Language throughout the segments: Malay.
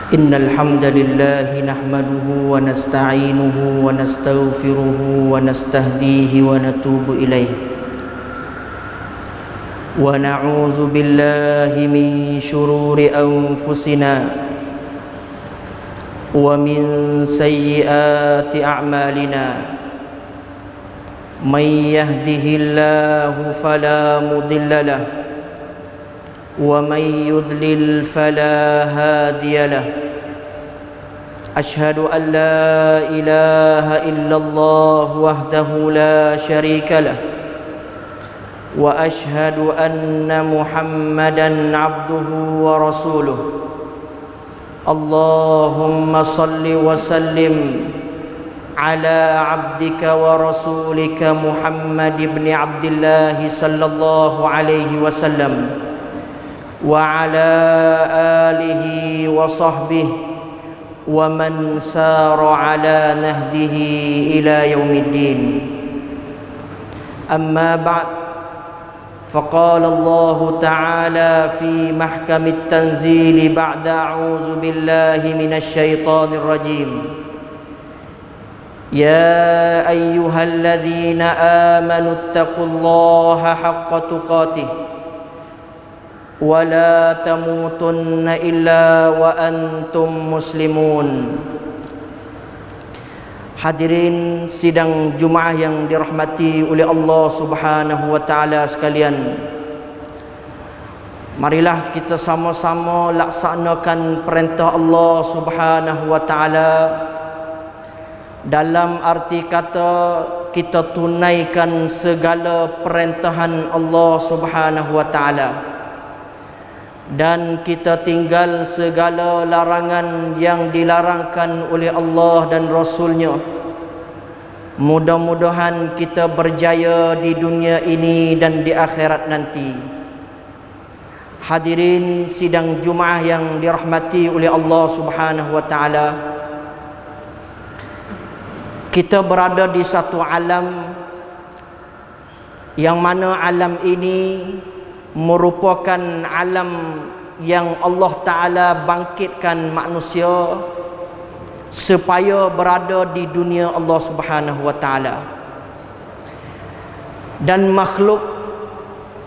إن الحمد لله نحمده ونستعينه ونستغفره ونستهديه ونتوب إليه ونعوذ بالله من شرور أنفسنا ومن سيئات أعمالنا من يهده الله فلا مضل له ومن يضلل فلا هادي له أشهد أن لا إله إلا الله وحده لا شريك له وأشهد أن محمدا عبده ورسوله اللهم صل وسلم على عبدك ورسولك محمد بن عبد الله صلى الله عليه وسلم وعلى آله وصحبه ومن سار على نهجه إلى يوم الدين أما بعد فقال الله تعالى في محكم التنزيل بعد أعوذ بالله من الشيطان الرجيم يا أيها الذين آمنوا اتقوا الله حق تقاته ولا تموتن إلا وأنتم مسلمون. Hadirin sidang Jumaah yang dirahmati oleh Allah Subhanahu wa taala sekalian, marilah kita sama-sama laksanakan perintah Allah Subhanahu wa taala. Dalam arti kata, kita tunaikan segala perintahan Allah Subhanahu wa taala dan kita tinggal segala larangan yang dilarangkan oleh Allah dan Rasulnya. Mudah-mudahan kita berjaya di dunia ini dan di akhirat nanti. Hadirin sidang Jumaah yang dirahmati oleh Allah Subhanahu wa taala, kita berada di satu alam yang mana alam ini merupakan alam yang Allah Ta'ala bangkitkan manusia supaya berada di dunia Allah Subhanahu wa Ta'ala. Dan makhluk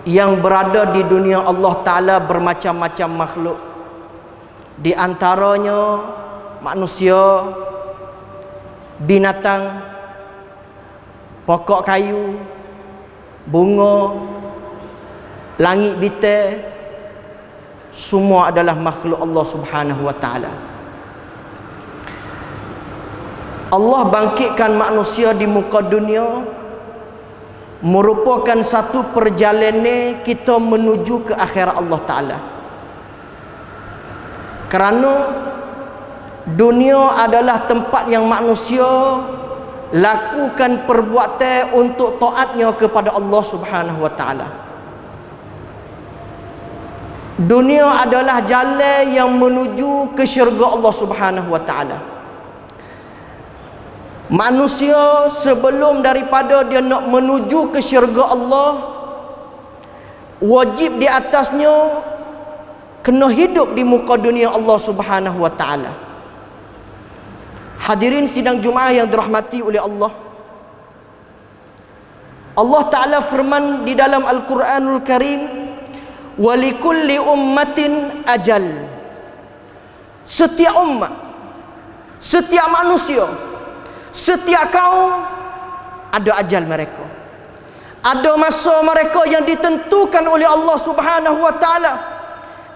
yang berada di dunia Allah Ta'ala bermacam-macam makhluk. Di antaranya manusia, binatang, pokok kayu, bunga, langit bintang, semua adalah makhluk Allah Subhanahu wa taala. Allah bangkitkan manusia di muka dunia merupakan satu perjalanan kita menuju ke akhirat Allah taala. Kerana dunia adalah tempat yang manusia lakukan perbuatan untuk taatnya kepada Allah Subhanahu wa taala. Dunia adalah jalan yang menuju ke syurga Allah Subhanahu wa taala. Manusia sebelum daripada dia nak menuju ke syurga Allah, wajib di atasnya kena hidup di muka dunia Allah Subhanahu wa taala. Hadirin sidang Jumaah yang dirahmati oleh Allah, Allah Ta'ala firman di dalam Al-Quranul Karim, walikulli ummatin ajal. Setiap umat, setiap manusia, setiap kaum ada ajal mereka, ada masa mereka yang ditentukan oleh Allah Subhanahu wa taala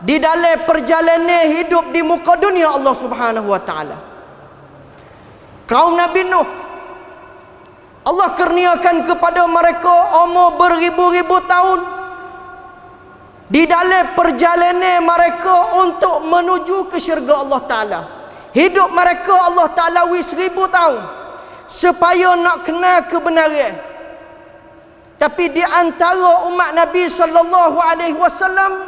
di dalam perjalanan hidup di muka dunia Allah Subhanahu wa taala. Kaum Nabi Nuh, Allah kurniakan kepada mereka umur beribu-ribu tahun di dalam perjalanan mereka untuk menuju ke syurga Allah Ta'ala. Hidup mereka Allah Ta'ala 1000 tahun supaya nak kenal kebenaran. Tapi di antara umat Nabi sallallahu alaihi wasallam,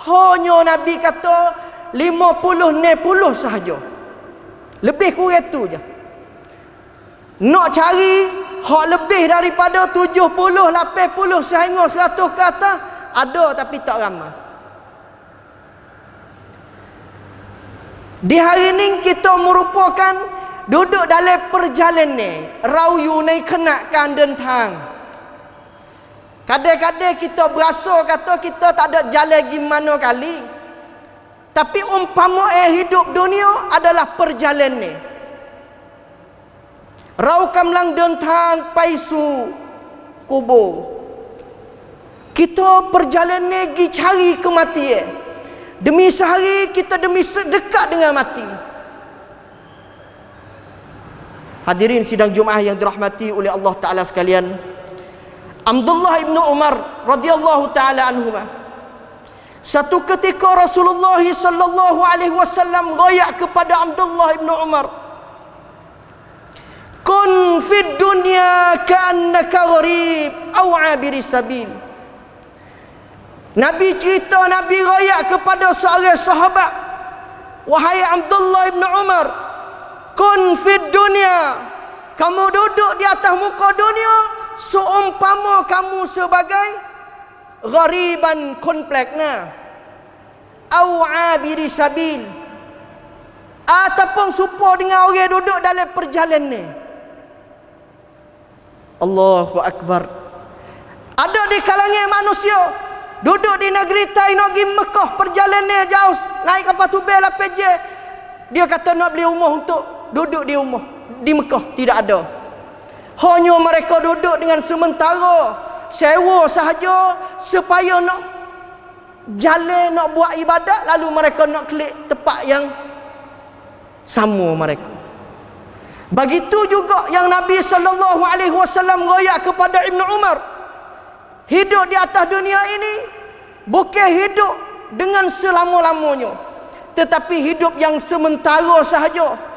hanya Nabi kata 50-60 sahaja. Lebih kurang tu je. Nak cari hak lebih daripada 70, 80 sehingga 100 ke atas ada, tapi tak ramai. Di hari ini kita merupakan duduk dalam perjalanan rauyu naik kenakan dan tang. Kadang-kadang kita berasa kata kita tak ada jalan gimana kali. Tapi umpama hidup dunia adalah perjalanan. Rau kamlang dan tang paisu kubur. Kita perjalanan pergi cari kematian. Demi sehari kita demi dekat dengan mati. Hadirin sidang Jumaah yang dirahmati oleh Allah Ta'ala sekalian, Abdullah ibn Umar radhiyallahu ta'ala anhuma, satu ketika Rasulullah sallallahu alaihi wasallam royak kepada Abdullah ibn Umar, kun fid dunya ka'annaka gharib aw 'abiri sabil. Nabi cerita, Nabi royak kepada seorang sahabat, wahai Abdullah ibn Umar, kun fid dunya, kamu duduk di atas muka dunia seumpama kamu sebagai ghariban komplekna, au abiri sabil, ataupun serupa dengan orang duduk dalam perjalanan. Allahu Akbar. Ada di kalangan manusia duduk di negeri Tai nak pergi Mekah, perjalanan jauh, naik kapal tubel lapis je, dia kata nak beli rumah untuk duduk di rumah di Mekah. Tidak ada. Hanya mereka duduk dengan sementara, sewa sahaja supaya nak jalan, nak buat ibadat, lalu mereka nak klik tempat yang sama mereka. Begitu juga yang Nabi sallallahu alaihi wasallam royak kepada Ibn Umar, hidup di atas dunia ini bukan hidup dengan selama-lamanya, tetapi hidup yang sementara sahaja.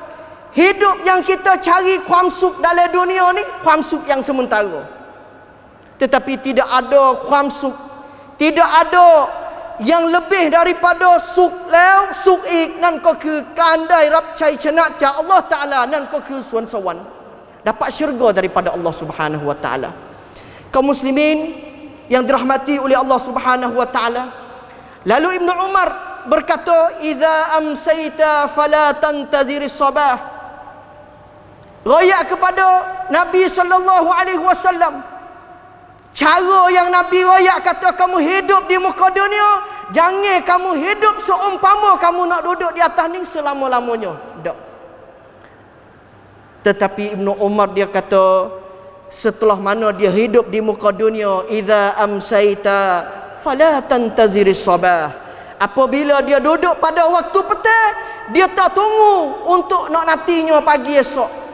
Hidup yang kita cari kuamsuk dalam dunia ni, kuamsuk yang sementara. Tetapi tidak ada kuamsuk, tidak ada yang lebih daripada suk lew, suk ik, nan koคือการได้รับชัยชนะจากอัลลอฮ์ Ta'ala, nan koคือสวนสวรรค์, dapat syurga daripada Allah Subhanahu wa Ta'ala. Kaum muslimin yang dirahmati oleh Allah Subhanahu wa Ta'ala, lalu Ibn Umar berkata, idza amsayta fala tantazir as-sabah. Royak kepada Nabi sallallahu alaihi wasallam, cara yang Nabi royak, kata kamu hidup di muka dunia, jangan kamu hidup seumpama kamu nak duduk di atas ni selama-lamanya. Tak. Tetapi Ibn Umar dia kata, setelah mana dia hidup di muka dunia, idza amsayta fala tantaziris sabah. Apabila dia duduk pada waktu petang, dia tak tunggu untuk nak nantinya pagi esok.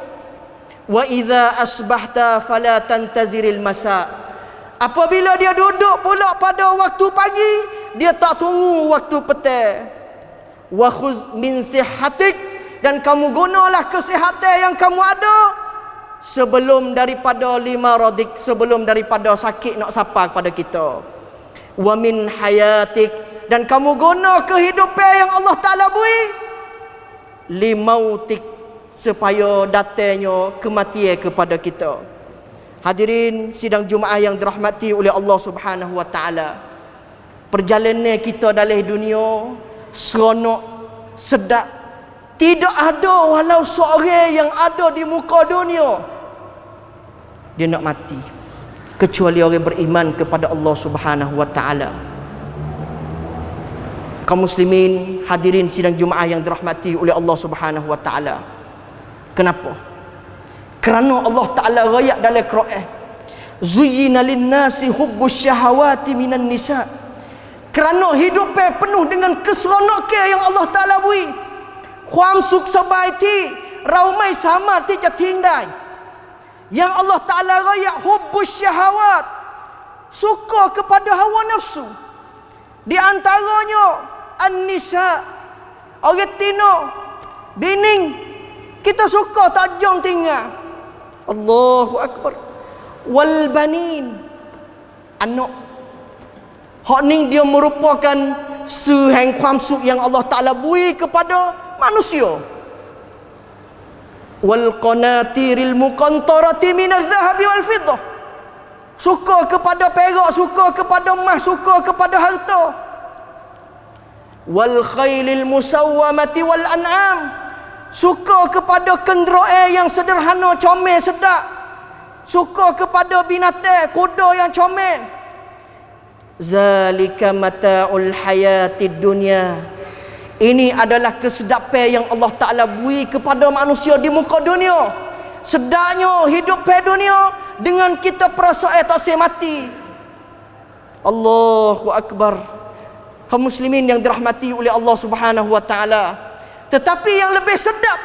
Wa idza asbahta fala tantaziril masa. Apabila dia duduk pula pada waktu pagi, dia tak tunggu waktu petang. Wa khuz min sihhatik, dan kamu gunalah kesihatan yang kamu ada sebelum daripada lima radik, sebelum daripada sakit nak sapa kepada kita. Wa min hayatik, dan kamu guna kehidupan yang Allah Ta'ala beri limautik, supaya datangnya kematian kepada kita. Hadirin sidang Jumaah yang dirahmati oleh Allah Subhanahu wa Ta'ala, perjalanan kita dalam dunia seronok, sedap. Tidak ada walau seorang yang ada di muka dunia dia nak mati kecuali orang beriman kepada Allah Subhanahu wa Ta'ala. Kaum muslimin, hadirin sidang Jumaah yang dirahmati oleh Allah Subhanahu wa Ta'ala, kenapa? Kerana Allah Ta'ala rakyat dalam Quran, zuyyina lin-nasi hubbus syahawati minan nisa. Kerana hidupnya penuh dengan keseronokan yang Allah Ta'ala beri,ความสุขสบายที่เราไม่สามารถที่จะทิ้งได้ yang Allah Ta'ala rakyat hubbus syahawat, suka kepada hawa nafsu. Di antaranya an-nisa, orang tino, bining, kita suka tak jom tinggal. Allahu Akbar. Wal banin, anak. Hak ni dia merupakan sehang kuam sup yang Allah Ta'ala beri kepada manusia. Wal qanatiril muqantarati minaz zahabi wal fiddah, suka kepada perak, suka kepada emas, suka kepada harta. wal khailil musawwamati wal an'am. Suka kepada kenderaan yang sederhana, comel, sedap. Suka kepada binatang, kuda yang comel. Zalika mata'ul hayatid dunya. Ini adalah kesedapan yang Allah Ta'ala beri kepada manusia di muka dunia. Sedapnya hidup di dunia dengan kita perasaan tak boleh mati. Allahu Akbar. Kaum muslimin yang dirahmati oleh Allah Subhanahu wa Ta'ala. Tetapi yang lebih sedap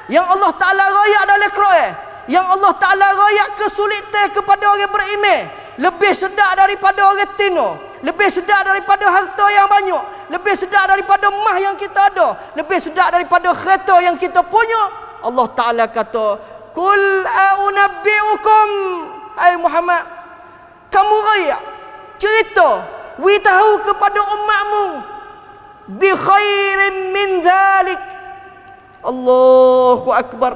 yang Allah Ta'ala royak dalam Quran, yang Allah Ta'ala royak kesulitan kepada orang beriman, lebih sedap daripada orang tino, lebih sedap daripada harta yang banyak, lebih sedap daripada emas yang kita ada, lebih sedap daripada kereta yang kita punya. Allah Ta'ala kata, "Qul a'unabbi'ukum," hai Muhammad, kamu royak, cerita, beritahu kepada umatmu, bi khairin min dhalik. Allahu Akbar.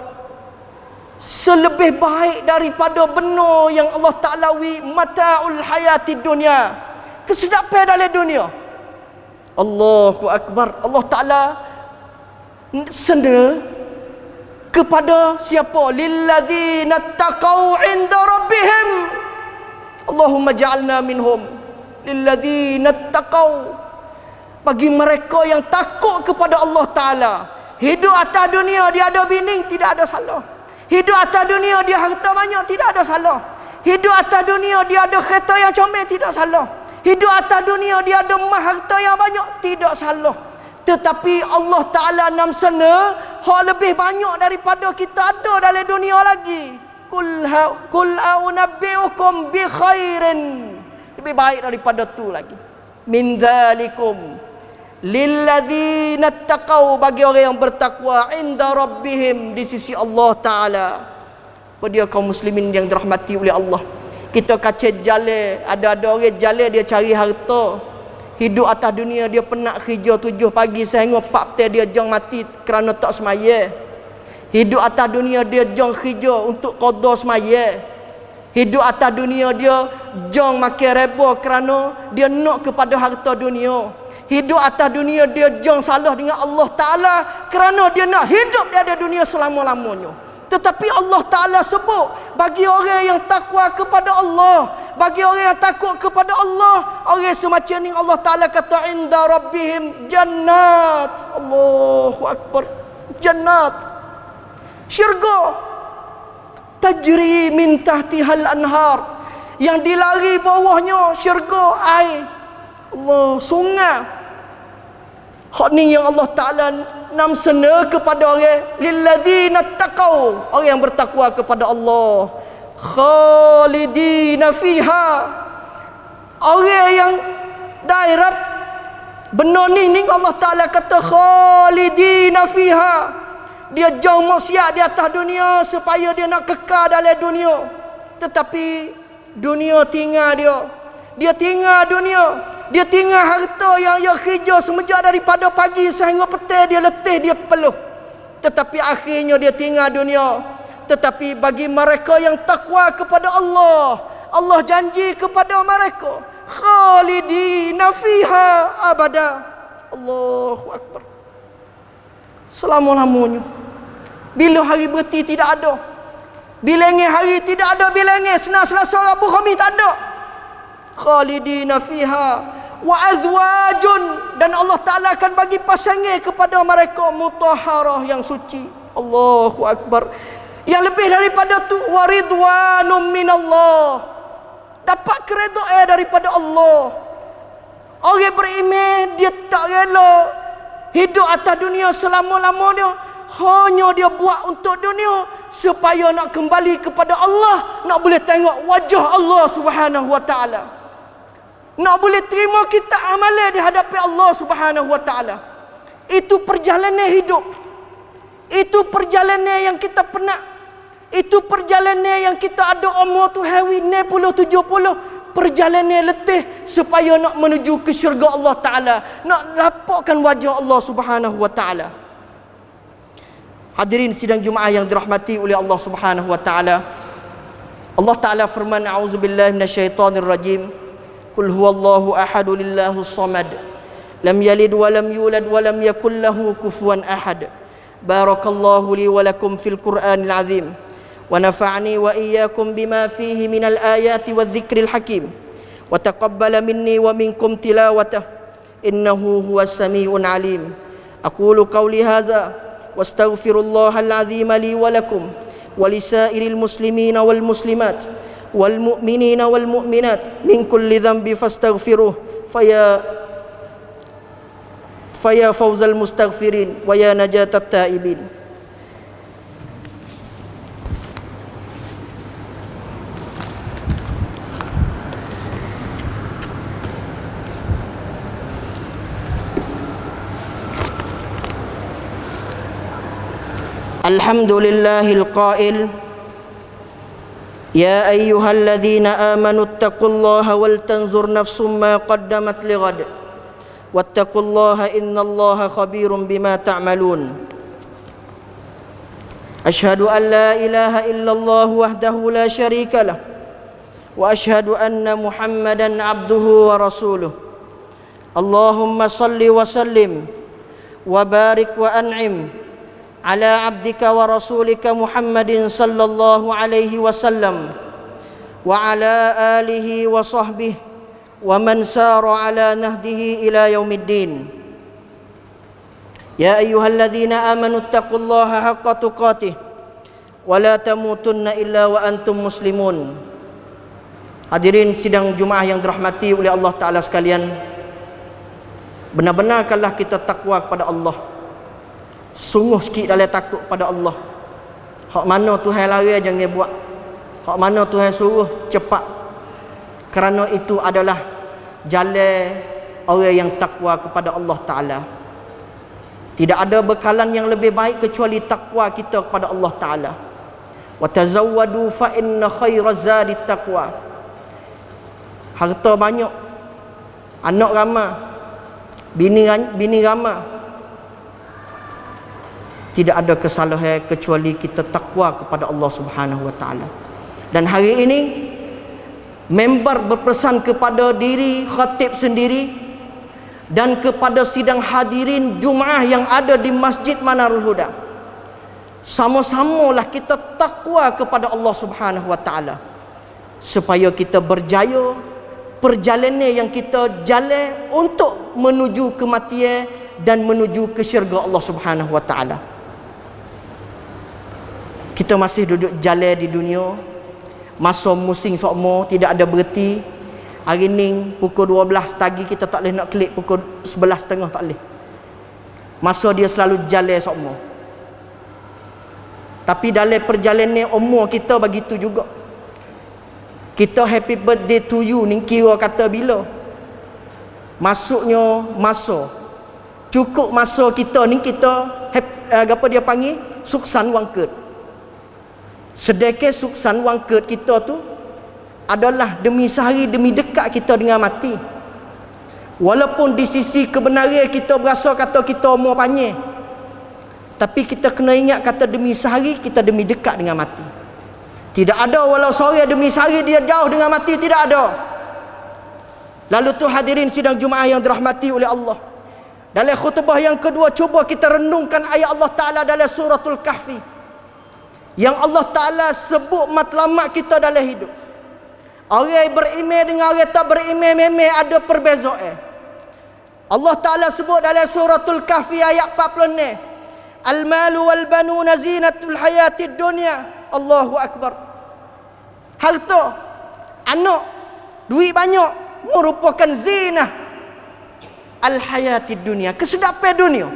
Selebih baik daripada benar yang Allah Ta'ala wi, mata'ul hayati dunia, kesedapan dalam dunia. Allahu Akbar. Allah Ta'ala senda kepada siapa? Lilladzina taqau inda rabbihim. Allahumma ja'alna minhum. Lilladzina taqau, bagi mereka yang takut kepada Allah Ta'ala. Hidup atas dunia dia ada bini, tidak ada salah. Hidup atas dunia dia harta banyak, tidak ada salah. Hidup atas dunia dia ada kereta yang comel, tidak salah. Hidup atas dunia dia ada emas harta yang banyak, tidak salah. Tetapi Allah Ta'ala nam sana hak lebih banyak daripada kita ada dalam dunia lagi. Kul a'unabbi'ukum bi khairin, lebih baik daripada tu lagi. Min dzalikum lilladzina taqau, bagi orang yang bertakwa, inda rabbihim, di sisi Allah Ta'ala. Pada kaum muslimin yang dirahmati oleh Allah, kita kaca jalan, ada orang jalan dia cari harta. Hidup atas dunia dia penat kerja 7 pagi sehingga 4 petang dia jang mati kerana tak semaya. Hidup atas dunia dia jang kerja untuk qada semaya. Hidup atas dunia dia jang makan reba kerana dia nak kepada harta dunia. Hidup atas dunia dia jang salah dengan Allah Ta'ala kerana dia nak hidup dia ada dunia selama-lamanya. Tetapi Allah Ta'ala sebut, bagi orang yang takwa kepada Allah, bagi orang yang takut kepada Allah, orang semacam ni Allah Ta'ala kata, inda rabbihim jannat. Allahu Akbar. Jannat, syurga, tajri min tahtihal anhar, yang dilari bawahnya syurga air. Allah, sungai. Hak ni yang Allah Ta'ala nam sena kepada orang lilladzina taqau, orang yang bertakwa kepada Allah. Khalidina fiha, orang yang daerah benar ni Allah Ta'ala kata khalidina fiha, dia jauh maksiat di atas dunia supaya dia nak kekal dalam dunia. Tetapi dunia tinggal dia tinggal dunia, dia tinggal harta yang dia kerja semejak daripada pagi sehingga petang, dia letih, dia peluh. Tetapi akhirnya dia tinggal dunia. Tetapi bagi mereka yang takwa kepada Allah, Allah janji kepada mereka, khalidina fiha abada. Allahu Akbar. Selama-lamanya. Bila hari berhenti tidak ada, bilangan hari tidak ada, bilangan Senin, Selasa, Rabu, Khamis tak ada. Khalidina fiha wa azwajun, dan Allah Ta'ala akan bagi pasangan kepada mereka mutahharah, yang suci. Allahu Akbar. Yang lebih daripada tu, wa ridwanum minallah, dapat keredaan daripada Allah. Orang beriman dia tak rela hidup atas dunia selama-lamanya, hanya dia buat untuk dunia supaya nak kembali kepada Allah, nak boleh tengok wajah Allah Subhanahu wa Ta'ala, nak boleh terima kita amalan di hadapan Allah Subhanahu wa Ta'ala. Itu perjalanan hidup. Itu perjalanan yang kita penat. Itu perjalanan yang kita ada umur tu hari 60 70, perjalanan letih supaya nak menuju ke syurga Allah Ta'ala, nak lapakkan wajah Allah Subhanahu wa Ta'ala. Hadirin sidang Jumaah yang dirahmati oleh Allah Subhanahu wa Ta'ala, Allah Ta'ala firman, a'udzubillahi minasyaitonir rajim. Qul huwallahu ahadu lillahus samad لم يلد ولم يولد ولم يكن له كفوا أحد. بارك الله لي ولكم في القرآن العظيم ونفعني وإياكم بما فيه من الآيات والذكر الحكيم وتقبل مني ومنكم تلاوته إنه هو السميع العليم. أقول قولي هذا واستغفر الله العظيم لي ولكم ولسائر المسلمين والمسلمات والمؤمنين والمؤمنات من كل ذنب فاستغفروه فيا فوز المستغفرين ويا نجاة التائبين. الحمد لله القائل يا أيها الذين آمنوا اتقوا الله ولتنظر نفس ما قدمت لغد واتقوا الله إن الله خبير بما تعملون. أشهد أن لا إله إلا الله وحده لا شريك له وأشهد أن محمدا عبده ورسوله. اللهم صل وسلم وبارك وأنعم على عبدك ورسولك محمد صلى الله عليه وسلم وعلى آله وصحبه ومن سار على نهجه إلى يوم الدين. يا أيها الذين آمنوا اتقوا الله حق تقاته ولا تموتن إلا وأنتم مسلمون. Hadirin sidang Jumaah yang dirahmati oleh Allah Ta'ala sekalian, benar-benarkanlah kita takwa kepada Allah. Sungguh sikit dalam takut pada Allah. Hak mana Tuhan larang jangan buat, hak mana Tuhan suruh cepat. Kerana itu adalah jalan orang yang takwa kepada Allah Ta'ala. Tidak ada bekalan yang lebih baik kecuali takwa kita kepada Allah Ta'ala. Wa tazawwadu fa inna khairaz zadi taqwa. Harta banyak, anak ramai, bini ramai, tidak ada kesalahan kecuali kita takwa kepada Allah Subhanahu wa taala. Dan hari ini member berpesan kepada diri khatib sendiri dan kepada sidang hadirin Jumaah yang ada di Masjid Manarul Huda. Sama-samalah kita takwa kepada Allah Subhanahu wa taala supaya kita berjaya perjalanan yang kita jalan untuk menuju kematian dan menuju ke syurga Allah Subhanahu wa taala. Kita masih duduk jalan di dunia, masa musim sokmo tidak ada berhenti. Hari ni pukul 12 pagi kita tak boleh nak klik, pukul 11.30 tak boleh. Masa dia selalu jalan sokmo. Tapi dalam perjalanan umur kita begitu juga. Kita happy birthday to you ni kira kata bila? Masuknya masa. Cukup masa kita ni kita apa dia panggil? Suksan wangket. Sedekah suksan wangket kita tu adalah demi sehari demi dekat kita dengan mati. Walaupun di sisi kebenaran kita berasa kata kita umur panjang, tapi kita kena ingat kata demi sehari kita demi dekat dengan mati. Tidak ada walau seorang demi sehari dia jauh dengan mati, tidak ada. Lalu tu hadirin sidang Jumaah yang dirahmati oleh Allah, dalam khutbah yang kedua cuba kita renungkan ayat Allah Ta'ala dalam suratul Kahfi yang Allah Ta'ala sebut matlamat kita dalam hidup. Orang beriman dengan orang tak beriman memang ada perbezaan. Allah Ta'ala sebut dalam suratul Kahfi ayat 46, al-malu wal banuna zinatul hayatid dunya. Allahu Akbar. Harta, anak, duit banyak merupakan zinah al-hayatid dunya, kesedapan dunia.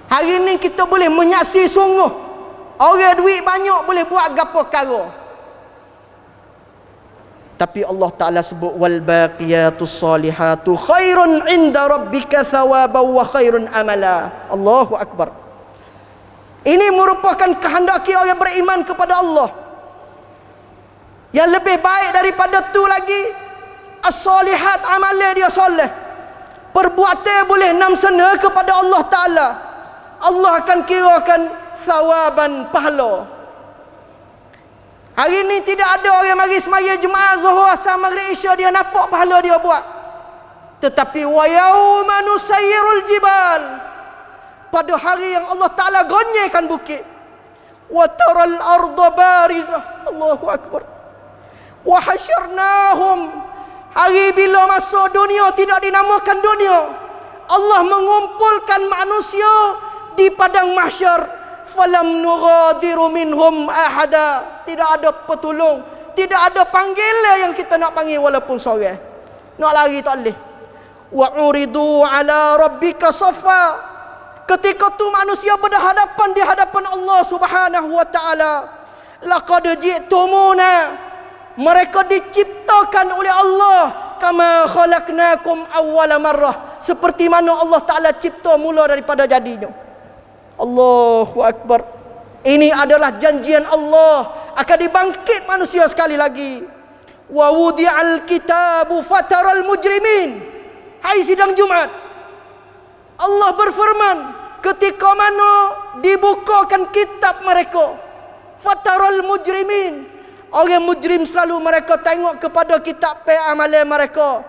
Hari ini kita boleh menyaksi sungguh orang duit banyak boleh buat gapo karo. Tapi Allah Ta'ala sebut wal baqiyatus salihatu khairun inda rabbika thawaban wa khairun amala. Allahu Akbar. Ini merupakan kehendaki orang beriman kepada Allah. Yang lebih baik daripada tu lagi, as-salihat, amalan dia soleh. Perbuatan boleh namsana kepada Allah Ta'ala. Allah akan kirakan thawaban, pahala. Hari ni tidak ada orang mari semaya Jumaat Zuhur Asar Maghrib Isya dia nampak pahala dia buat. Tetapi wa yauma nusayyirul jibal, pada hari yang Allah Ta'ala gonyehkan bukit. Wa taral arda barizah, Allahu akbar. Wa hasyarnahum, hari bila masa dunia tidak dinamakan dunia, Allah mengumpulkan manusia di padang mahsyar. Falam nughadiru minhum ahada, tidak ada petulung, tidak ada panggilan yang kita nak panggil walaupun seorang. Nak lari tak boleh. Wa uridu ala rabbika safa, ketika tu manusia berhadapan di hadapan Allah Subhanahu wa taala. Laqad ji'tumuna, mereka diciptakan oleh Allah, kama khalaqnakum awwala marrah, seperti mana Allah Ta'ala cipta mula daripada jadinya. Allahu akbar. Ini adalah janjian Allah akan dibangkit manusia sekali lagi. Wa wudi'al kitabu fataral mujrimin, hari sidang Jumaat Allah berfirman, ketika mana dibukakan kitab mereka, fataral mujrimin, orang mujrim selalu mereka tengok kepada kitab amalan mereka.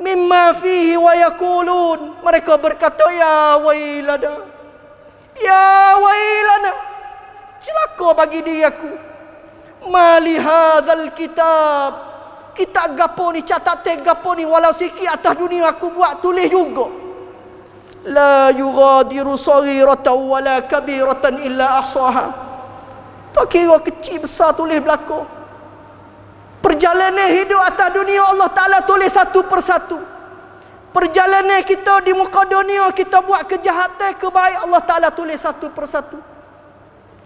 Mimma fihi wa yaqulun, mereka berkata, ya wailana, ya wailana, celaka bagi diri aku. Mali hadzal kitab, kitab gapo ni, catatan gapo ni, walau sikit atas dunia aku buat tulis juga. La yughadiru saghiratan wala kabiratan illa ahsaha, tak kira kecil besar tulis belaka. Perjalanan hidup atas dunia Allah Ta'ala tulis satu persatu. Perjalanan kita di muka dunia, kita buat kejahatan ke baik, Allah Ta'ala tulis satu persatu.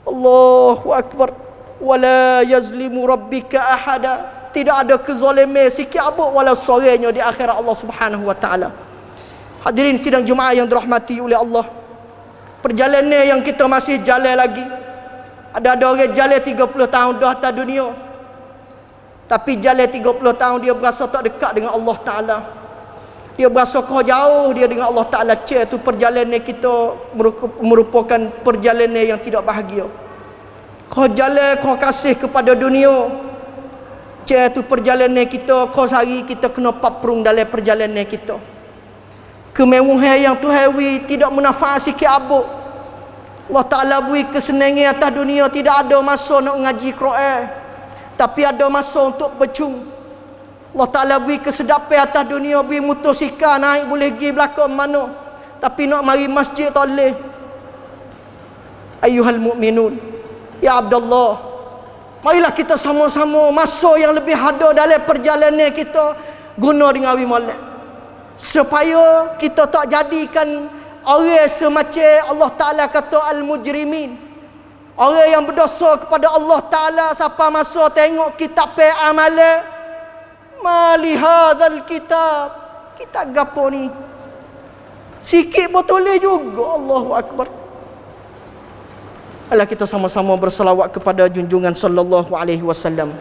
Allahu akbar. Wala yazlimu rabbika ahada, tidak ada kezaliman sikit abuk walau seorangnya di akhirat Allah Subhanahu wa taala. Hadirin sidang Jumaat yang dirahmati oleh Allah, perjalanan yang kita masih jalan lagi. Ada orang jalan 30 tahun dah atas dunia, tapi jalan 30 tahun dia berasa tak dekat dengan Allah Ta'ala. Dia berasa kau jauh dia dengan Allah Ta'ala. Itu perjalanan kita merupakan perjalanan yang tidak bahagia. Kau jalan kau kasih kepada dunia, itu perjalanan kita. Kau sehari kita kena paprung dalam perjalanan kita. Kemewahan yang Tuhan beri tidak menafas sikit abuk. Allah Ta'ala beri kesenangan atas dunia, tidak ada masa nak ngaji Quran, tapi ada masa untuk bercung. Allah Ta'ala beri kesedapan atas dunia, beri motosikal naik boleh pergi belakang mana, tapi nak mari masjid tak boleh. Ayyuhal mu'minun, ya Abdullah, marilah kita sama-sama masa yang lebih ada dalam perjalanan kita guna dengan awi molek, supaya kita tak jadikan orang semacam Allah Ta'ala kata al-mujrimin, orang yang berdosa kepada Allah Ta'ala. Siapa masa tengok kitab amalan, mali hadzal kitab, kitab gapo ni, sikit pun tulis juga. Allahu akbar. Alah kita sama-sama berselawat kepada junjungan sallallahu alaihi wasallam.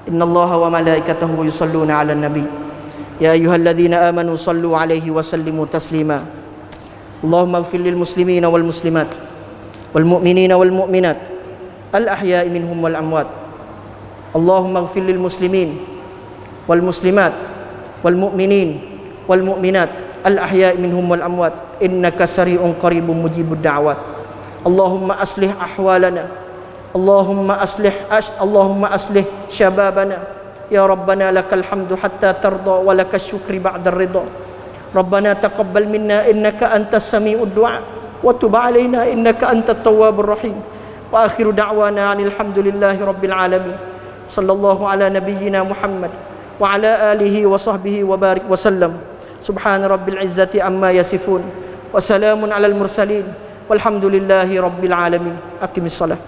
Innallaha wa malaikatahu yusalluna 'alan nabi. Ya ayyuhalladzina amanu sallu 'alaihi wa sallimu taslima. Allahumma ighfir lil muslimina wal muslimat wal mu'minina wal mu'minat al ahya'i minhum wal amwat. Allahumma ighfir lil muslimin wal muslimat wal mu'minin wal mu'minat al ahya'i minhum wal amwat innaka sari'un qaribun mujibud da'wat. Allahumma aslih ahwalana, Allahumma aslih syababana. Ya Rabbana lakal hamdu hatta tarda wa lakash syukri ba'da ridha. Rabbana taqabbal minna innaka antas sami'ud du'a wa tub 'alaina innaka antat tawwabur rahim. Wa akhiru da'wana 'anil hamdulillahi rabbil alamin. Sallallahu ala nabiyyina Muhammad wa ala alihi wa sahbihi wa barik wa sallam. Subhana rabbil izzati amma yasifun wa salamun alal mursalin walhamdulillahi rabbil alamin. Aqimis salah.